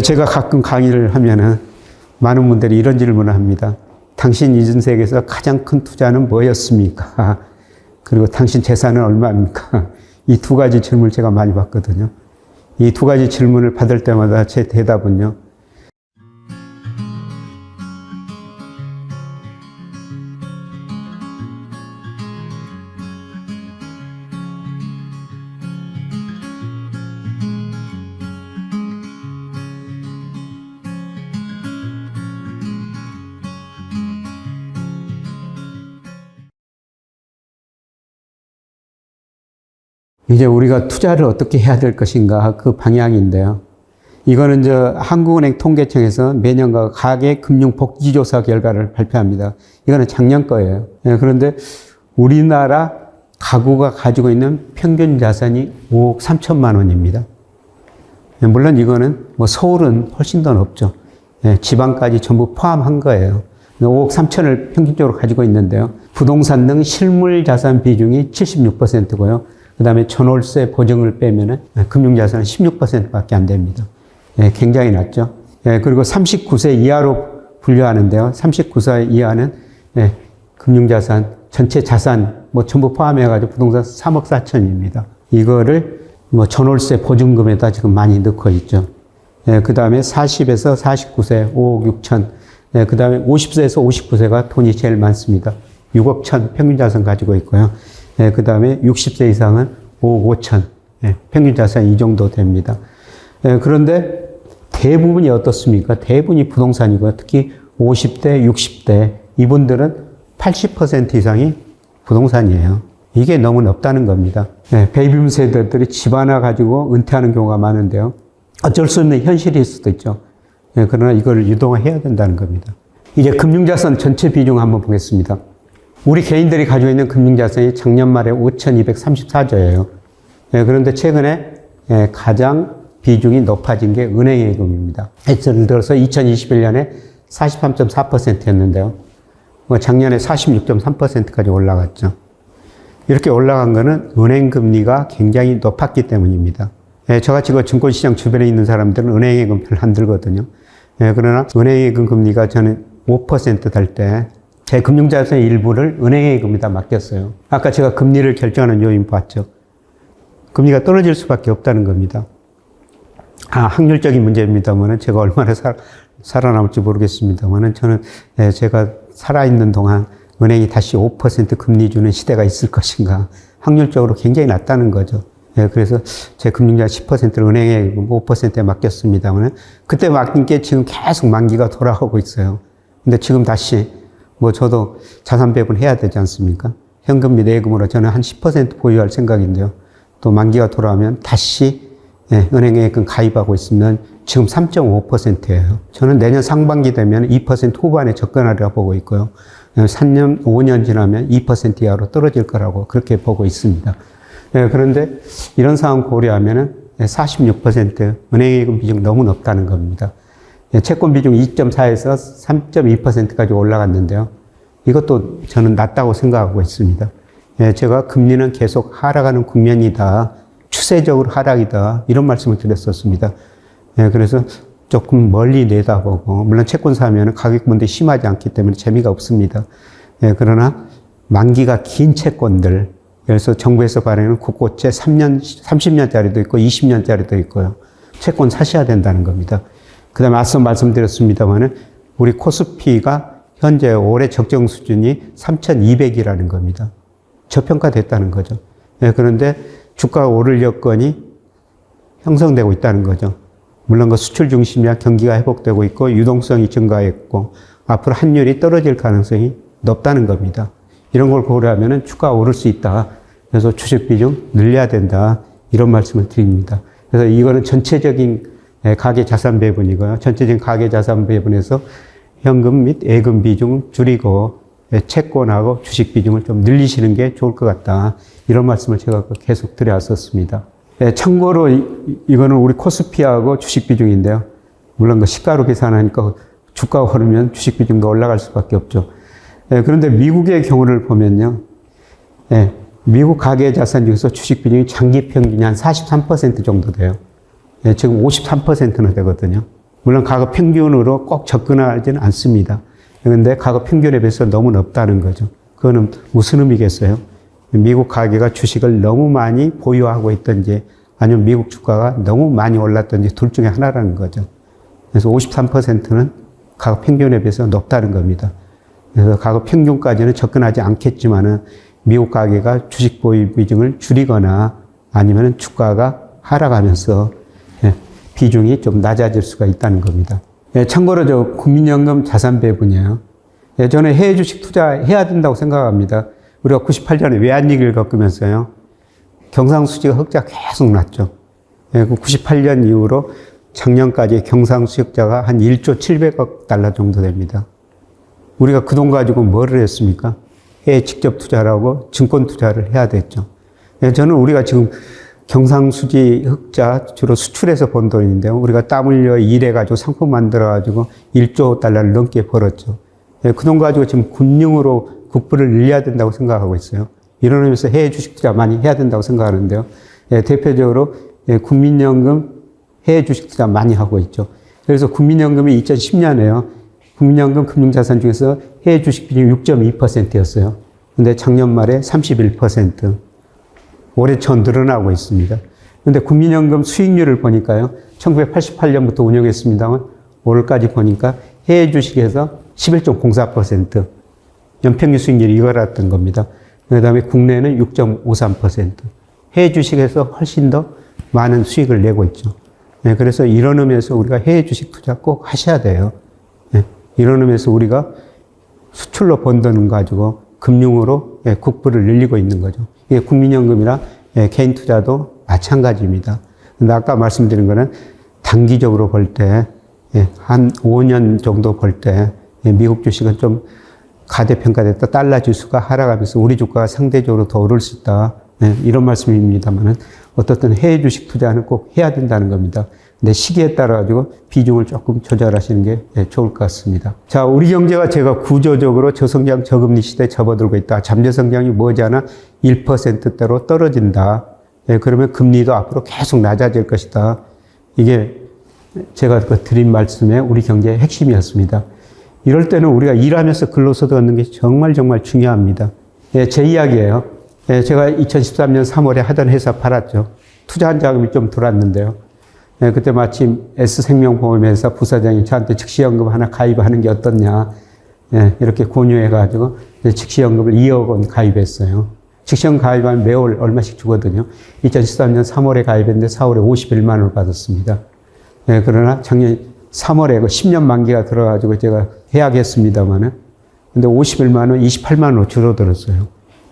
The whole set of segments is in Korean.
제가 가끔 강의를 하면은 많은 분들이 이런 질문을 합니다. 당신 인생에서 가장 큰 투자는 뭐였습니까? 그리고 당신 재산은 얼마입니까? 이 두 가지 질문을 제가 많이 받거든요. 이 두 가지 질문을 받을 때마다 제 대답은요. 이제 우리가 투자를 어떻게 해야 될 것인가 그 방향인데요. 이거는 한국은행 통계청에서 매년가 가계금융복지조사 결과를 발표합니다. 이거는 작년 거예요. 그런데 우리나라 가구가 가지고 있는 평균 자산이 5억 3천만 원입니다. 물론 이거는 서울은 훨씬 더 높죠. 지방까지 전부 포함한 거예요. 5억 3천을 평균적으로 가지고 있는데요. 부동산 등 실물 자산 비중이 76%고요. 그 다음에 전월세 보증을 빼면은 금융자산은 16%밖에 안 됩니다. 굉장히 낮죠. 그리고 39세 이하로 분류하는데요. 39세 이하는 금융자산, 전체 자산 전부 포함해가지고 부동산 3억 4천입니다. 이거를 전월세 보증금에다 지금 많이 넣고 있죠. 그 다음에 40에서 49세 5억 6천. 그 다음에 50세에서 59세가 돈이 제일 많습니다. 6억 천 평균 자산 가지고 있고요. 그 다음에 60세 이상은 5억 5천. 평균 자산 이 정도 됩니다. 그런데 대부분이 어떻습니까? 대부분이 부동산이고요. 특히 50대, 60대 이분들은 80% 이상이 부동산이에요. 이게 너무 높다는 겁니다. 베이비붐 세대들이 집 하나 가지고 은퇴하는 경우가 많은데요. 어쩔 수 없는 현실일 수도 있죠. 그러나 이걸 유동화해야 된다는 겁니다. 이제 금융자산 전체 비중 한번 보겠습니다. 우리 개인들이 가지고 있는 금융자산이 작년 말에 5,234조예요. 그런데 최근에 가장 비중이 높아진 게 은행예금입니다. 예를 들어서 2021년에 43.4%였는데요. 작년에 46.3%까지 올라갔죠. 이렇게 올라간 거는 은행금리가 굉장히 높았기 때문입니다. 저같이 증권시장 주변에 있는 사람들은 은행예금 별로 안 들거든요. 그러나 은행예금 금리가 저는 5% 될 때 제 금융자산의 일부를 은행예금에다 맡겼어요. 아까 제가 금리를 결정하는 요인 봤죠. 금리가 떨어질 수밖에 없다는 겁니다. 확률적인 문제입니다만 제가 얼마나 살아남을지 모르겠습니다.만 저는 제가 살아있는 동안 은행이 다시 5% 금리 주는 시대가 있을 것인가. 확률적으로 굉장히 낮다는 거죠. 그래서 제 금융자산 10%를 은행에 5%에 맡겼습니다만 그때 맡긴 게 지금 계속 만기가 돌아오고 있어요. 근데 지금 다시 저도 자산 배분해야 되지 않습니까? 현금 및 예금으로 저는 한 10% 보유할 생각인데요. 또 만기가 돌아오면 다시 은행에 가입하고 있으면 지금 3.5%예요. 저는 내년 상반기 되면 2% 후반에 접근하리라고 보고 있고요. 3년, 5년 지나면 2% 이하로 떨어질 거라고 그렇게 보고 있습니다. 그런데 이런 상황 고려하면 46% 은행예금 비중 너무 높다는 겁니다. 채권 비중 2.4에서 3.2%까지 올라갔는데요. 이것도 저는 낮다고 생각하고 있습니다. 제가 금리는 계속 하락하는 국면이다. 추세적으로 하락이다. 이런 말씀을 드렸었습니다. 그래서 조금 멀리 내다보고, 물론 채권 사면 가격분들이 심하지 않기 때문에 재미가 없습니다. 그러나 만기가 긴 채권들, 그래서 정부에서 발행하는 국고채 3년, 30년짜리도 있고 20년짜리도 있고요. 채권 사셔야 된다는 겁니다. 그 다음에 앞서 말씀드렸습니다만은 우리 코스피가 현재 올해 적정 수준이 3,200이라는 겁니다. 저평가됐다는 거죠. 그런데 주가가 오를 여건이 형성되고 있다는 거죠. 물론 수출 중심이야 경기가 회복되고 있고 유동성이 증가했고 앞으로 환율이 떨어질 가능성이 높다는 겁니다. 이런 걸 고려하면 주가가 오를 수 있다. 그래서 주식 비중 늘려야 된다. 이런 말씀을 드립니다. 그래서 이거는 전체적인 가계 자산 배분이고요. 전체적인 가계 자산 배분에서 현금 및 예금 비중을 줄이고 채권하고 주식 비중을 좀 늘리시는 게 좋을 것 같다. 이런 말씀을 제가 계속 드려왔었습니다. 참고로 이거는 우리 코스피하고 주식 비중인데요. 물론 시가로 계산하니까 주가가 오르면 주식 비중도 올라갈 수밖에 없죠. 그런데 미국의 경우를 보면요. 미국 가계 자산 중에서 주식 비중이 장기 평균이 한 43% 정도 돼요. 지금 53%나 되거든요. 물론 가격 평균으로 꼭 접근하지는 않습니다. 그런데 가격 평균에 비해서 너무 높다는 거죠. 그거는 무슨 의미겠어요? 미국 가계가 주식을 너무 많이 보유하고 있든지 아니면 미국 주가가 너무 많이 올랐든지 둘 중에 하나라는 거죠. 그래서 53%는 가격 평균에 비해서 높다는 겁니다. 그래서 가격 평균까지는 접근하지 않겠지만은 미국 가계가 주식 보유 비중을 줄이거나 아니면 주가가 하락하면서 비중이 좀 낮아질 수가 있다는 겁니다. 참고로 저 국민연금 자산 배분이에요. 저는 해외 주식 투자해야 된다고 생각합니다. 우리가 98년에 외환위기를 겪으면서요. 경상수지가 흑자가 계속 났죠. 98년 이후로 작년까지 경상수지흑자가 한 1조 700억 달러 정도 됩니다. 우리가 그 돈 가지고 뭐를 했습니까? 해외 직접 투자라고 증권 투자를 해야 됐죠. 저는 우리가 지금 경상수지 흑자 주로 수출해서 번 돈인데요. 우리가 땀 흘려 일해가지고 상품 만들어가지고 1조 달러를 넘게 벌었죠. 그 돈 가지고 지금 군용으로 국부를 늘려야 된다고 생각하고 있어요. 이런 의미에서 해외 주식 투자 많이 해야 된다고 생각하는데요. 대표적으로 국민연금 해외 주식 투자 많이 하고 있죠. 그래서 국민연금이 2010년에요. 국민연금 금융자산 중에서 해외 주식 비중이 6.2%였어요. 근데 작년 말에 31%. 올해 더 늘어나고 있습니다. 근데 국민연금 수익률을 보니까요. 1988년부터 운영했습니다만 올해까지 보니까 해외 주식에서 11.04%. 연평균 수익률이 이거였던 겁니다. 그 다음에 국내는 6.53%. 해외 주식에서 훨씬 더 많은 수익을 내고 있죠. 그래서 이런 의미에서 우리가 해외 주식 투자 꼭 하셔야 돼요. 이런 의미에서 우리가 수출로 번 돈 가지고 금융으로 국부를 늘리고 있는 거죠. 이게 국민연금이나 개인 투자도 마찬가지입니다. 근데 아까 말씀드린 거는 단기적으로 볼 때, 한 5년 정도 볼 때, 미국 주식은 좀 가대평가됐다. 달러 지수가 하락하면서 우리 주가가 상대적으로 더 오를 수 있다. 이런 말씀입니다만은 어떻든 해외 주식 투자는 꼭 해야 된다는 겁니다. 근데 시기에 따라 가지고 비중을 조금 조절하시는 게 좋을 것 같습니다. 자, 우리 경제가 제가 구조적으로 저성장 저금리 시대에 접어들고 있다. 잠재성장이 머지않아 1%대로 떨어진다. 그러면 금리도 앞으로 계속 낮아질 것이다. 이게 제가 드린 말씀에 우리 경제의 핵심이었습니다. 이럴 때는 우리가 일하면서 근로소득 얻는 게 정말 중요합니다. 제 이야기예요. 제가 2013년 3월에 하던 회사 팔았죠. 투자한 자금이 좀 들어왔는데요. 그때 마침 S생명보험회사 부사장이 저한테 즉시연금 하나 가입하는 게 어떻냐. 이렇게 권유해가지고 즉시연금을 2억 원 가입했어요. 즉시연금 가입하면 매월 얼마씩 주거든요. 2013년 3월에 가입했는데 4월에 51만 원을 받았습니다. 그러나 작년 3월에 그 10년 만기가 들어가지고 제가 해약했습니다만은 근데 51만 원, 28만 원으로 줄어들었어요.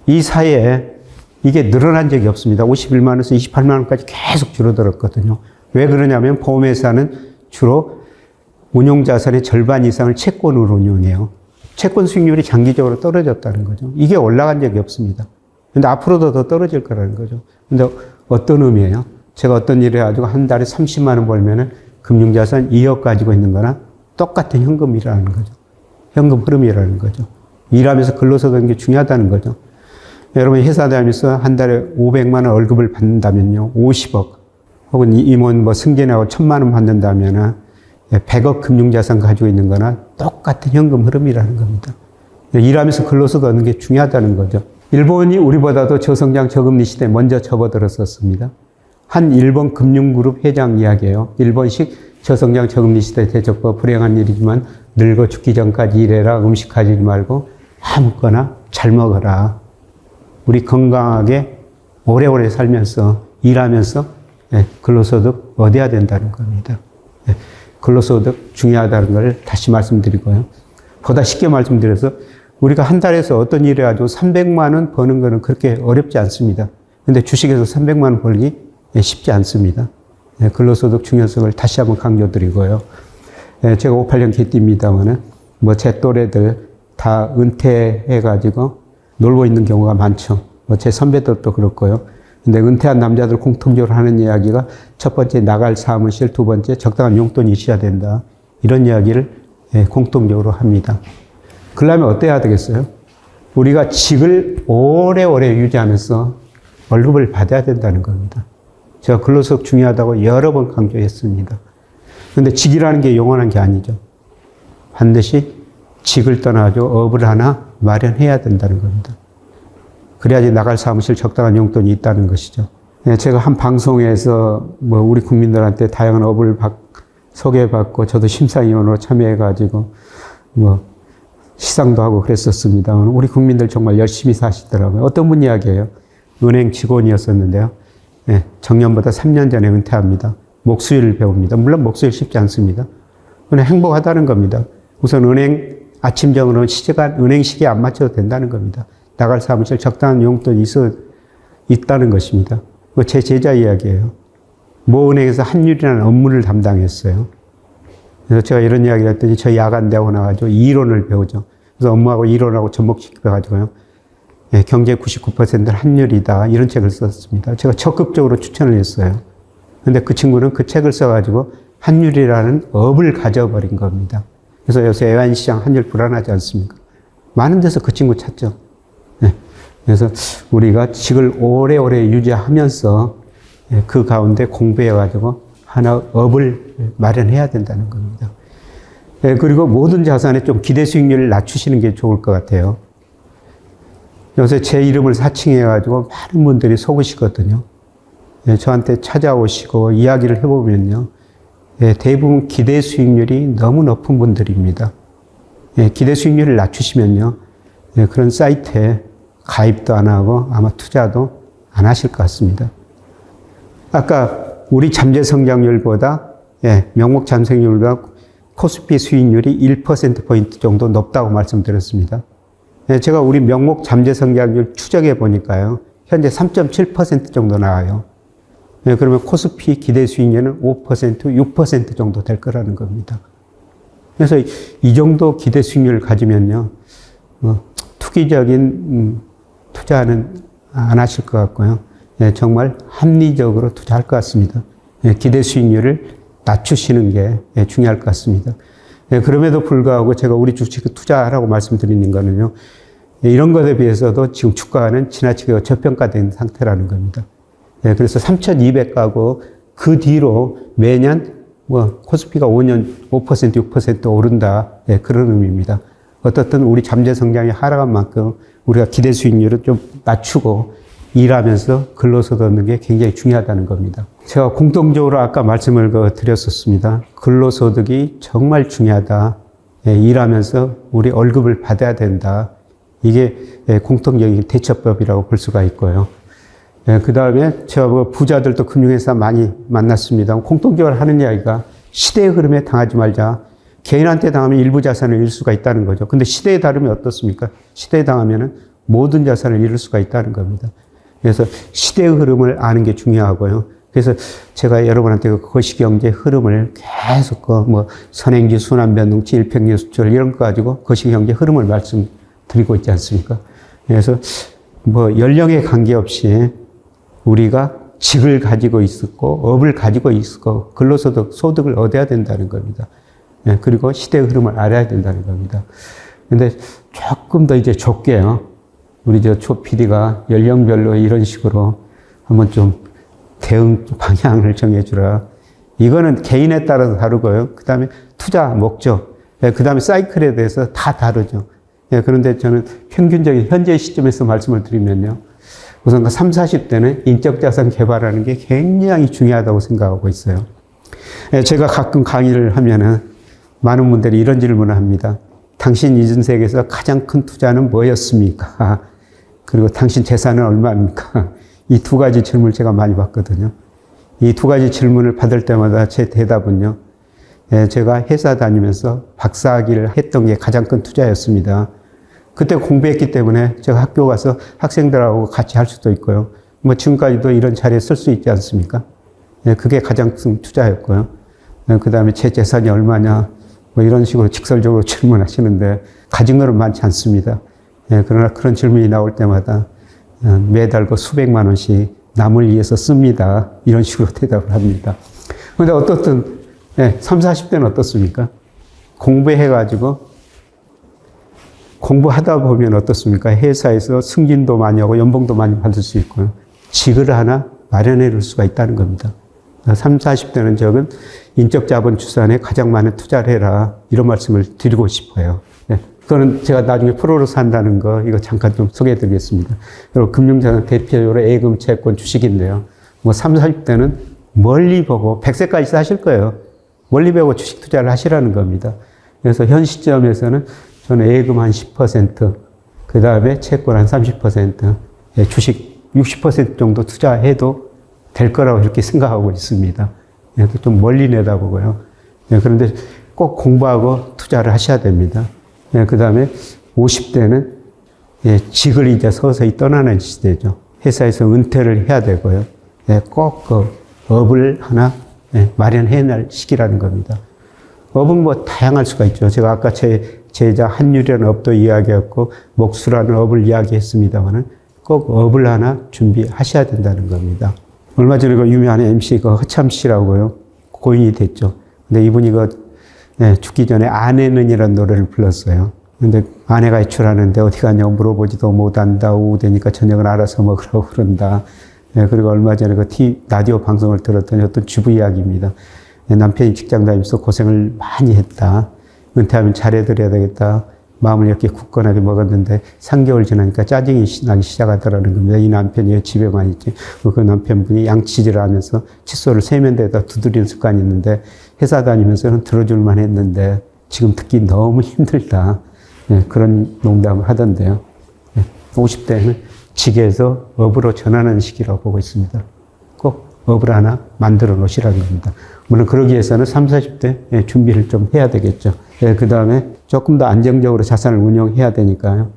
이 사이에 이게 늘어난 적이 없습니다. 51만 원에서 28만 원까지 계속 줄어들었거든요. 왜 그러냐면 보험회사는 주로 운용자산의 절반 이상을 채권으로 운용해요. 채권 수익률이 장기적으로 떨어졌다는 거죠. 이게 올라간 적이 없습니다. 근데 앞으로도 더 떨어질 거라는 거죠. 근데 어떤 의미예요? 제가 어떤 일을 해가지고 한 달에 30만 원 벌면은 금융자산 2억 가지고 있는 거나 똑같은 현금이라는 거죠. 현금 흐름이라는 거죠. 일하면서 근로소득 얻는 게 중요하다는 거죠. 여러분 회사 다니면서 한 달에 500만 원 월급을 받는다면요. 50억 혹은 임원 뭐 승진하고 1000만 원 받는다면은 100억 금융자산 가지고 있는 거나 똑같은 현금 흐름이라는 겁니다. 일하면서 근로소득 얻는 게 중요하다는 거죠. 일본이 우리보다도 저성장 저금리 시대에 먼저 접어들었었습니다. 한 일본 금융그룹 회장 이야기예요. 일본식 저성장 저금리 시대 대적과 불행한 일이지만 늙어 죽기 전까지 일해라. 음식하지 말고 아무거나 잘 먹어라. 우리 건강하게 오래오래 살면서 일하면서 근로소득 얻어야 된다는 겁니다. 근로소득 중요하다는 걸 다시 말씀드리고요. 보다 쉽게 말씀드려서 우리가 한 달에서 어떤 일을 해가지고 300만 원 버는 거는 그렇게 어렵지 않습니다. 근데 주식에서 300만 원 벌기 쉽지 않습니다. 근로소득 중요성을 다시 한번 강조드리고요. 제가 58년 개띠입니다만은 뭐 제 또래들 다 은퇴해가지고 놀고 있는 경우가 많죠. 뭐 제 선배들도 그렇고요. 근데 은퇴한 남자들 공통적으로 하는 이야기가 첫 번째 나갈 사무실, 두 번째 적당한 용돈이 있어야 된다. 이런 이야기를 공통적으로 합니다. 그러려면 어때야 되겠어요? 우리가 직을 오래오래 유지하면서 월급을 받아야 된다는 겁니다. 제가 근로소득 중요하다고 여러 번 강조했습니다. 근데 직이라는 게 영원한 게 아니죠. 반드시 직을 떠나가지고 업을 하나 마련해야 된다는 겁니다. 그래야지 나갈 사무실 적당한 용돈이 있다는 것이죠. 제가 한 방송에서 우리 국민들한테 다양한 업을 소개받고 저도 심사위원으로 참여해가지고 시상도 하고 그랬었습니다. 우리 국민들 정말 열심히 사시더라고요. 어떤 분 이야기예요? 은행 직원이었었는데요. 정년보다 3년 전에 은퇴합니다. 목수일을 배웁니다. 물론 목수일 쉽지 않습니다. 그냥 행복하다는 겁니다. 우선 은행 아침 정으로 시간 은행 시계에 안 맞춰도 된다는 겁니다. 나갈 사무실 적당한 용돈이 있다는 것입니다. 제 제자 이야기예요. 모 은행에서 환율이라는 업무를 담당했어요. 그래서 제가 이런 이야기를 했더니 저 야간대하고 나가지고 이론을 배우죠. 그래서 업무하고 이론하고 접목시켜가지고요. 경제 99%는 환율이다. 이런 책을 썼습니다. 제가 적극적으로 추천을 했어요. 근데 그 친구는 그 책을 써가지고 환율이라는 업을 가져버린 겁니다. 그래서 요새 애완시장 환율 불안하지 않습니까? 많은 데서 그 친구 찾죠. 그래서 우리가 직을 오래오래 유지하면서 그 가운데 공부해가지고 하나 업을 마련해야 된다는 겁니다. 그리고 모든 자산에 좀 기대 수익률을 낮추시는 게 좋을 것 같아요. 요새 제 이름을 사칭해가지고 많은 분들이 속으시거든요. 저한테 찾아오시고 이야기를 해보면요. 대부분 기대 수익률이 너무 높은 분들입니다. 기대 수익률을 낮추시면요. 그런 사이트에 가입도 안 하고 아마 투자도 안 하실 것 같습니다. 아까 우리 잠재 성장률보다 명목 잠생률과 코스피 수익률이 1%포인트 정도 높다고 말씀드렸습니다. 제가 우리 명목 잠재 성장률 추적해 보니까요. 현재 3.7% 정도 나와요. 그러면 코스피 기대 수익률은 5%, 6% 정도 될 거라는 겁니다. 그래서 이 정도 기대 수익률을 가지면요. 투기적인 투자는 안 하실 것 같고요. 정말 합리적으로 투자할 것 같습니다. 기대 수익률을 낮추시는 게 중요할 것 같습니다. 그럼에도 불구하고 제가 우리 주식 투자하라고 말씀드리는 거는요. 이런 것에 비해서도 지금 주가는 지나치게 저평가된 상태라는 겁니다. 그래서 3,200가구 그 뒤로 매년 코스피가 5년 5%, 6% 오른다. 그런 의미입니다. 어떻든 우리 잠재 성장이 하락한 만큼 우리가 기대 수익률을 좀 낮추고 일하면서 근로소득 얻는 게 굉장히 중요하다는 겁니다. 제가 공통적으로 아까 말씀을 드렸었습니다. 근로소득이 정말 중요하다. 일하면서 우리 월급을 받아야 된다. 이게 공통적인 대처법이라고 볼 수가 있고요. 그 다음에 제가 부자들도 금융회사 많이 만났습니다. 공통적으로 하는 이야기가 시대의 흐름에 당하지 말자. 개인한테 당하면 일부 자산을 잃을 수가 있다는 거죠. 근데 시대에 다르면 어떻습니까? 시대에 당하면 모든 자산을 잃을 수가 있다는 겁니다. 그래서 시대의 흐름을 아는 게 중요하고요. 그래서 제가 여러분한테 그 거시경제 흐름을 계속 선행지, 순환변동치, 일평균 수출 이런 거 가지고 거시경제 흐름을 말씀드리고 있지 않습니까? 그래서 연령에 관계없이 우리가 직을 가지고 있었고 업을 가지고 있었고 근로소득, 소득을 얻어야 된다는 겁니다. 그리고 시대의 흐름을 알아야 된다는 겁니다. 근데 조금 더 이제 좁게요. 우리 조 PD가 연령별로 이런 식으로 한번 좀 대응 방향을 정해주라. 이거는 개인에 따라서 다르고요. 그 다음에 투자 목적, 그 다음에 사이클에 대해서 다 다르죠. 그런데 저는 평균적인 현재 시점에서 말씀을 드리면요. 우선 30, 40대는 인적자산 개발하는 게 굉장히 중요하다고 생각하고 있어요. 제가 가끔 강의를 하면은 많은 분들이 이런 질문을 합니다. 당신 인생에서 가장 큰 투자는 뭐였습니까? 그리고 당신 재산은 얼마입니까? 이 두 가지 질문을 제가 많이 받거든요. 이 두 가지 질문을 받을 때마다 제 대답은요. 제가 회사 다니면서 박사학위를 했던 게 가장 큰 투자였습니다. 그때 공부했기 때문에 제가 학교 가서 학생들하고 같이 할 수도 있고요. 지금까지도 이런 자리에 쓸 수 있지 않습니까? 그게 가장 큰 투자였고요. 그 다음에 제 재산이 얼마냐? 이런 식으로 직설적으로 질문하시는데 가진 거는 많지 않습니다. 그러나 그런 질문이 나올 때마다 매달 수백만 원씩 남을 위해서 씁니다. 이런 식으로 대답을 합니다. 그런데 어떻든 30, 40대는 어떻습니까? 공부해가지고 공부하다 보면 어떻습니까? 회사에서 승진도 많이 하고 연봉도 많이 받을 수 있고요. 직을 하나 마련해 줄 수가 있다는 겁니다. 30, 40대는 적은 인적 자본 추산에 가장 많은 투자를 해라. 이런 말씀을 드리고 싶어요. 예. 그거는 제가 나중에 프로로 산다는 거, 이거 잠깐 좀 소개해 드리겠습니다. 그리고 금융자산 대표적으로 예금, 채권, 주식인데요. 뭐 30, 40대는 멀리 보고 100세까지 사실 거예요. 멀리 보고 주식 투자를 하시라는 겁니다. 그래서 현 시점에서는 저는 예금 한 10%, 그 다음에 채권 한 30%, 예, 주식 60% 정도 투자해도 될 거라고 이렇게 생각하고 있습니다. 그래서 좀 멀리 내다보고요. 예, 그런데 꼭 공부하고 투자를 하셔야 됩니다. 예, 그 다음에 50대는 예, 직을 이제 서서히 떠나는 시대죠. 회사에서 은퇴를 해야 되고요. 예, 꼭 그 업을 하나 예, 마련해야 할 시기라는 겁니다. 업은 뭐 다양할 수가 있죠. 제가 아까 제 제자 한유리라는 업도 이야기했고 목수라는 업을 이야기했습니다만은 꼭 업을 하나 준비하셔야 된다는 겁니다. 얼마 전에 그 유명한 MC 그 허참 씨라고요. 고인이 됐죠. 근데 이분이 죽기 전에 아내는이라는 노래를 불렀어요. 근데 아내가 외출하는데 어디 가냐고 물어보지도 못한다. 오후 되니까 저녁을 알아서 먹으라고 그런다. 그리고 얼마 전에 그 라디오 방송을 들었더니 어떤 주부 이야기입니다. 남편이 직장 다니면서 고생을 많이 했다. 은퇴하면 잘해드려야 되겠다. 마음을 이렇게 굳건하게 먹었는데 3개월 지나니까 짜증이 나기 시작하더라는 겁니다. 이 남편이 왜 집에만 있지? 그 남편분이 양치질을 하면서 칫솔을 세면대에다 두드리는 습관이 있는데 회사 다니면서는 들어줄만 했는데 지금 듣기 너무 힘들다. 네, 그런 농담을 하던데요. 50대는 직에서 업으로 전환하는 시기라고 보고 있습니다. 꼭 업을 하나 만들어 놓으시라는 겁니다. 물론 그러기 위해서는 30, 40대 준비를 좀 해야 되겠죠. 그 다음에 조금 더 안정적으로 자산을 운용해야 되니까요.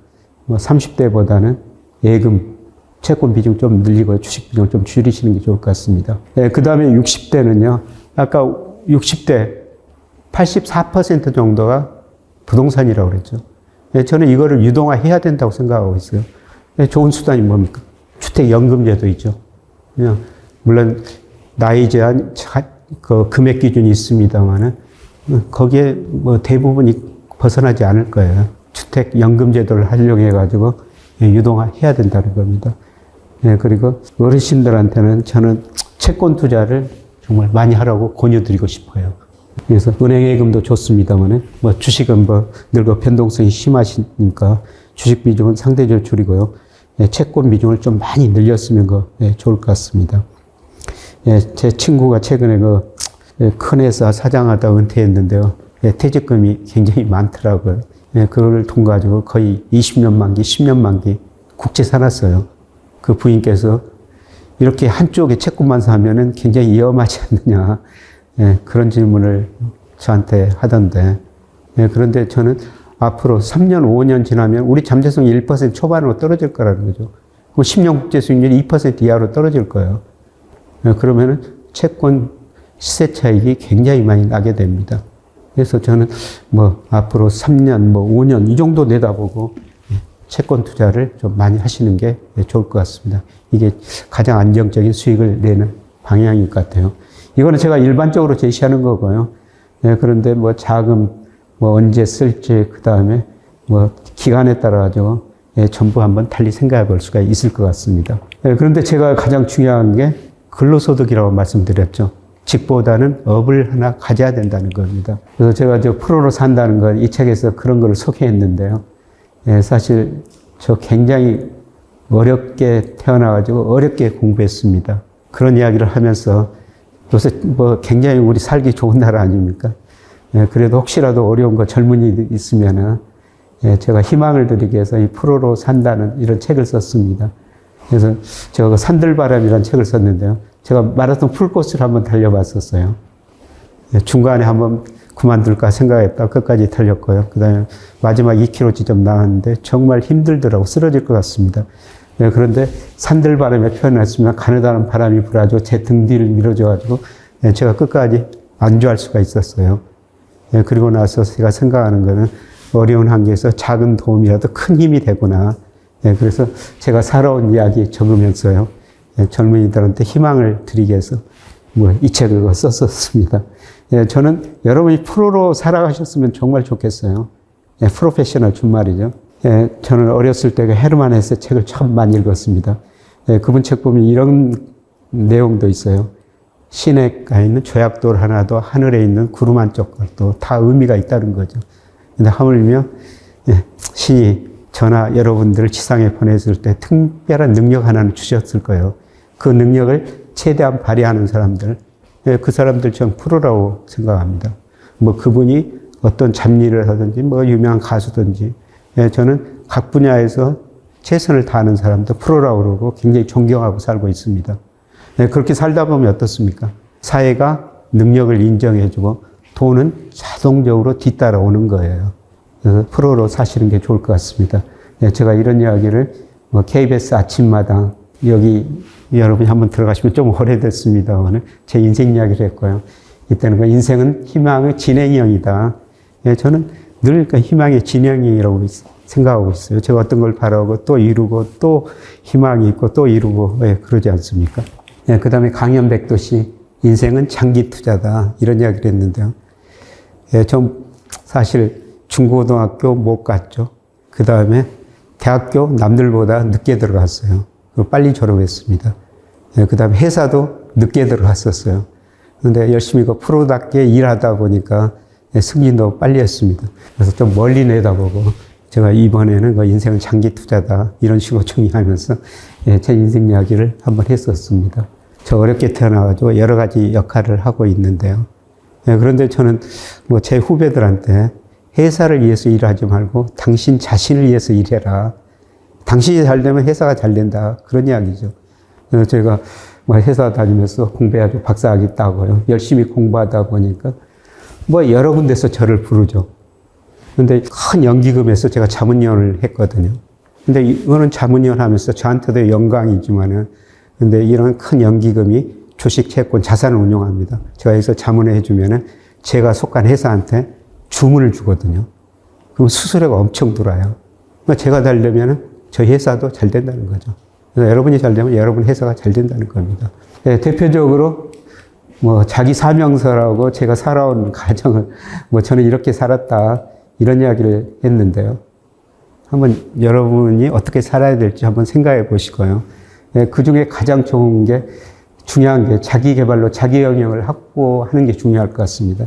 30대보다는 예금, 채권 비중 좀 늘리고 주식 비중 좀 줄이시는 게 좋을 것 같습니다. 그 다음에 60대는요. 아까 60대 84% 정도가 부동산이라고 그랬죠. 저는 이거를 유동화해야 된다고 생각하고 있어요. 좋은 수단이 뭡니까? 주택연금제도 있죠. 그냥 물론 나이 제한 그 금액 기준이 있습니다만은 거기에 뭐 대부분이 벗어나지 않을 거예요. 주택연금제도를 활용해 가지고 유동화해야 된다는 겁니다. 그리고 어르신들한테는 저는 채권 투자를 정말 많이 하라고 권유드리고 싶어요. 그래서 은행예금도 좋습니다만은 뭐 주식은 뭐 늙어 변동성이 심하시니까 주식 비중은 상대적으로 줄이고요. 채권 비중을 좀 많이 늘렸으면 좋을 것 같습니다. 제 친구가 최근에 큰 회사 사장하다 은퇴했는데요. 퇴직금이 굉장히 많더라고요. 그걸 돈 가지고 거의 20년 만기, 10년 만기 국채 사놨어요. 그 부인께서 이렇게 한쪽에 채권만 사면은 굉장히 위험하지 않느냐. 그런 질문을 저한테 하던데. 그런데 저는 앞으로 3년, 5년 지나면 우리 잠재성이 1% 초반으로 떨어질 거라는 거죠. 그럼 10년 국제 수익률이 2% 이하로 떨어질 거예요. 그러면은 채권 시세 차익이 굉장히 많이 나게 됩니다. 그래서 저는 뭐 앞으로 3년, 뭐 5년 이 정도 내다보고 채권 투자를 좀 많이 하시는 게 좋을 것 같습니다. 이게 가장 안정적인 수익을 내는 방향일 것 같아요. 이거는 제가 일반적으로 제시하는 거고요. 그런데 뭐 자금, 뭐 언제 쓸지, 그 다음에 뭐 기간에 따라 가지고 전부 한번 달리 생각해 볼 수가 있을 것 같습니다. 그런데 제가 가장 중요한 게 근로소득이라고 말씀드렸죠. 직보다는 업을 하나 가져야 된다는 겁니다. 그래서 제가 프로로 산다는 걸 이 책에서 그런 걸 소개했는데요. 사실 저 굉장히 어렵게 태어나가지고 어렵게 공부했습니다. 그런 이야기를 하면서 요새 뭐 굉장히 우리 살기 좋은 나라 아닙니까? 그래도 혹시라도 어려운 거 젊은이 있으면은 제가 희망을 드리기 위해서 이 프로로 산다는 이런 책을 썼습니다. 그래서 제가 그 산들바람이라는 책을 썼는데요. 제가 마라톤 풀코스를 한번 달려봤었어요. 중간에 한번 그만둘까 생각했다. 끝까지 달렸고요. 그 다음에 마지막 2km 지점 나왔는데 정말 힘들더라고. 쓰러질 것 같습니다. 그런데 산들바람에 표현했으면 가느다란 바람이 불어가지고 제 등 뒤를 밀어줘가지고 제가 끝까지 안주할 수가 있었어요. 그리고 나서 제가 생각하는 거는 어려운 환경에서 작은 도움이라도 큰 힘이 되구나. 그래서 제가 살아온 이야기 적으면서요. 젊은이들한테 희망을 드리기 위해서 뭐 이 책을 썼었습니다. 저는 여러분이 프로로 살아가셨으면 정말 좋겠어요. 프로페셔널 준말이죠. 저는 어렸을 때 헤르만 헤세 책을 참 많이 읽었습니다. 그분 책 보면 이런 내용도 있어요. 시내가에 있는 조약돌 하나도 하늘에 있는 구름 한쪽 것도 다 의미가 있다는 거죠. 근데 하물며 신이 저나 여러분들을 지상에 보냈을 때 특별한 능력 하나는 주셨을 거예요. 그 능력을 최대한 발휘하는 사람들, 그 사람들 전 프로라고 생각합니다. 뭐 그분이 어떤 잡일을 하든지 뭐 유명한 가수든지 저는 각 분야에서 최선을 다하는 사람도 프로라고 그러고 굉장히 존경하고 살고 있습니다. 그렇게 살다 보면 어떻습니까? 사회가 능력을 인정해주고 돈은 자동적으로 뒤따라오는 거예요. 그래서 프로로 사시는 게 좋을 것 같습니다. 제가 이런 이야기를 KBS 아침마당 여기 여러분이 한번 들어가시면 좀 오래됐습니다만 제 인생 이야기를 했고요. 이때는 그 인생은 희망의 진행형이다. 저는 늘 그 희망의 진행형이라고 생각하고 있어요. 제가 어떤 걸 바라고 또 이루고 또 희망이 있고 또 이루고 그러지 않습니까? 그 다음에 강연백도 씨 인생은 장기 투자다 이런 이야기를 했는데요. 전 사실 중고등학교 못 갔죠. 그 다음에 대학교 남들보다 늦게 들어갔어요. 빨리 졸업했습니다. 그 다음에 회사도 늦게 들어갔었어요. 그런데 열심히 그 프로답게 일하다 보니까 승진도 빨리 했습니다. 그래서 좀 멀리 내다보고 제가 이번에는 그 인생은 장기 투자다 이런 식으로 정의하면서 제 인생 이야기를 한번 했었습니다. 저 어렵게 태어나가지고 여러 가지 역할을 하고 있는데요. 그런데 저는 뭐 제 후배들한테 회사를 위해서 일하지 말고 당신 자신을 위해서 일해라. 당신이 잘 되면 회사가 잘 된다. 그런 이야기죠. 그래서 제가 뭐 회사 다니면서 공부해가지고 박사학위 따고요. 열심히 공부하다 보니까 뭐 여러 군데서 저를 부르죠. 근데 큰 연기금에서 제가 자문위원을 했거든요. 근데 이거는 자문위원 하면서 저한테도 영광이지만은 근데 이런 큰 연기금이 주식, 채권, 자산을 운용합니다. 제가 여기서 자문을 해주면은 제가 속한 회사한테 주문을 주거든요. 그럼 수수료가 엄청 들어와요. 제가 잘 되면은 저희 회사도 잘 된다는 거죠. 그래서 여러분이 잘 되면 여러분 회사가 잘 된다는 겁니다. 대표적으로 뭐 자기 사명서라고 제가 살아온 가정을 뭐 저는 이렇게 살았다 이런 이야기를 했는데요. 한번 여러분이 어떻게 살아야 될지 한번 생각해 보시고요. 그 중에 가장 좋은 게 중요한 게 자기 개발로 자기 영역을 확보하는 게 중요할 것 같습니다.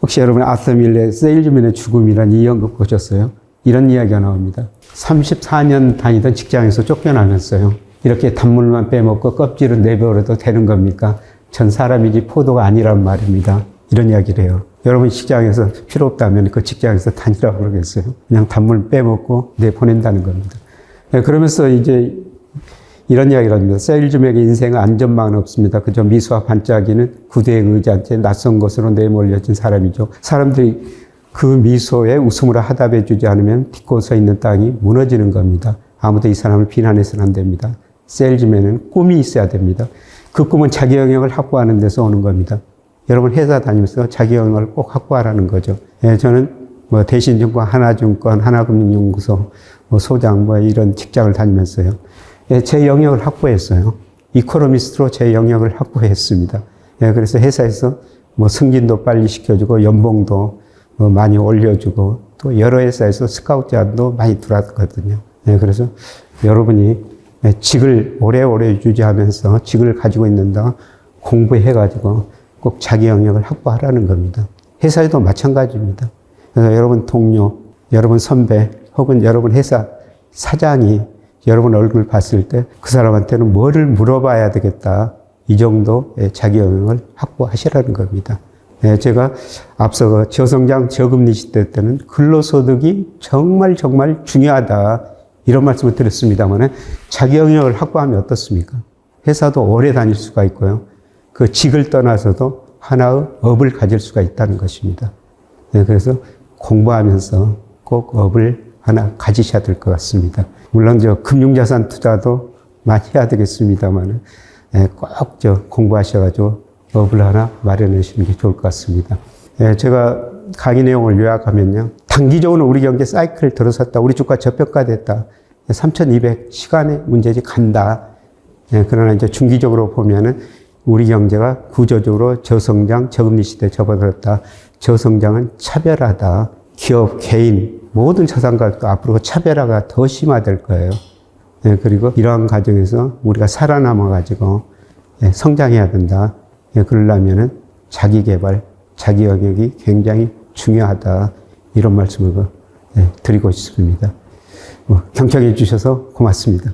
혹시 여러분 아서 밀레의 세일즈맨의 죽음이라는 이 연극 보셨어요? 이런 이야기가 나옵니다. 34년 다니던 직장에서 쫓겨나면서요. 이렇게 단물만 빼먹고 껍질은 내버려도 되는 겁니까? 전 사람이지 포도가 아니란 말입니다. 이런 이야기를 해요. 여러분 직장에서 필요 없다면 그 직장에서 다니라고 그러겠어요? 그냥 단물 빼먹고 내보낸다는 겁니다. 그러면서 이제 이런 이야기를 합니다. 세일즈맨의 인생은 안전망은 없습니다. 그저 미소와 반짝이는 구두에 의지한 채 낯선 곳으로 내몰려진 사람이죠. 사람들이 그 미소에 웃음으로 화답해 주지 않으면 딛고 서 있는 땅이 무너지는 겁니다. 아무도 이 사람을 비난해서는 안 됩니다. 세일즈맨은 꿈이 있어야 됩니다. 그 꿈은 자기 영역을 확보하는 데서 오는 겁니다. 여러분 회사 다니면서 자기 영역을 꼭 확보하라는 거죠. 저는 뭐 대신증권, 하나증권, 하나금융연구소, 뭐 소장, 뭐 이런 직장을 다니면서요. 제 영역을 확보했어요. 이코노미스트로 제 영역을 확보했습니다. 그래서 회사에서 뭐 승진도 빨리 시켜주고 연봉도 많이 올려주고 또 여러 회사에서 스카우트 제안도 많이 들어왔거든요. 그래서 여러분이 직을 오래오래 유지하면서 직을 가지고 있는다 공부해가지고 꼭 자기 영역을 확보하라는 겁니다. 회사에도 마찬가지입니다. 그래서 여러분 동료, 여러분 선배 혹은 여러분 회사 사장이 여러분 얼굴 봤을 때 그 사람한테는 뭐를 물어봐야 되겠다. 이 정도의 자기 영역을 확보하시라는 겁니다. 제가 앞서 저성장 저금리 시대 때는 근로소득이 정말 중요하다. 이런 말씀을 드렸습니다만 자기 영역을 확보하면 어떻습니까? 회사도 오래 다닐 수가 있고요. 그 직을 떠나서도 하나의 업을 가질 수가 있다는 것입니다. 그래서 공부하면서 꼭 업을 하나 가지셔야 될 것 같습니다. 물론 금융자산 투자도 많이 해야 되겠습니다만 꼭 공부하셔가지고 업을 하나 마련하시는 게 좋을 것 같습니다. 제가 강의 내용을 요약하면요. 단기적으로 우리 경제 사이클을 들어섰다. 우리 주가 저평가됐다. 3,200 시간의 문제지 간다. 그러나 이제 중기적으로 보면은 우리 경제가 구조적으로 저성장, 저금리 시대에 접어들었다. 저성장은 차별화다. 기업, 개인, 모든 자산가도 앞으로 차별화가 더 심화될 거예요. 그리고 이러한 과정에서 우리가 살아남아가지고 성장해야 된다. 예, 그러려면은 자기 개발, 자기 영역이 굉장히 중요하다. 이런 말씀을 드리고 싶습니다. 경청해 주셔서 고맙습니다.